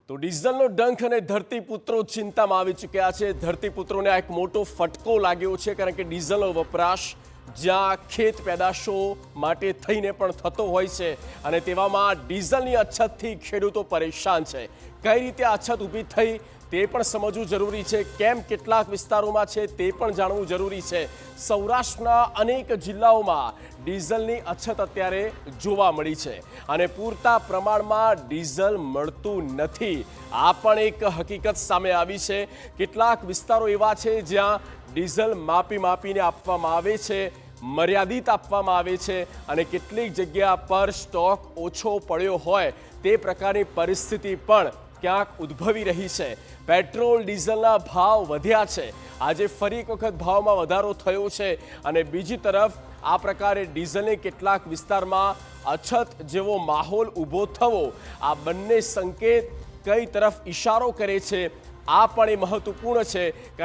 તો ડીઝલનો ડંખ અને ધરતીપુત્રો ચિંતામાં આવી ચૂક્યા છે। ધરતીપુત્રોને આ એક મોટો ફટકો લાગ્યો છે, કારણ કે ડીઝલનો વપરાશ જ્યાં ખેત પેદાશો માટે થઈને પણ થતો હોય છે અને તેવામાં ડીઝલની અછતથી ખેડૂતો પરેશાન છે। કઈ રીતે અછત ઊભી થઈ તે પણ સમજવું જરૂરી છે, કેમ કેટલાક વિસ્તારોમાં છે તે પણ જાણવું જરૂરી છે। સૌરાષ્ટ્રના અનેક જિલ્લાઓમાં ડીઝલની અછત અત્યારે જોવા મળી છે અને પૂરતા પ્રમાણમાં ડીઝલ મળતું નથી। આ પણ એક હકીકત સામે આવી છે। કેટલાક વિસ્તારો એવા છે જ્યાં ડીઝલ માપીને આપવામાં આવે છે, મર્યાદિત આપવામાં આવે છે અને કેટલીક જગ્યા પર સ્ટોક ઓછો પડ્યો હોય તે પ્રકારની પરિસ્થિતિ પણ ક્યાંક ઉદ્ભવી રહી છે। પેટ્રોલ ડીઝલના ભાવ વધ્યા છે, આજે ફરી એક વખત ભાવમાં વધારો થયો છે અને બીજી તરફ આ પ્રકારે ડીઝલની કેટલાક વિસ્તારમાં અછત જેવો માહોલ ઊભો થવો, આ બંને સંકેત કઈ તરફ ઇશારો કરે છે આ પણ એ મહત્વપૂર્ણ છે।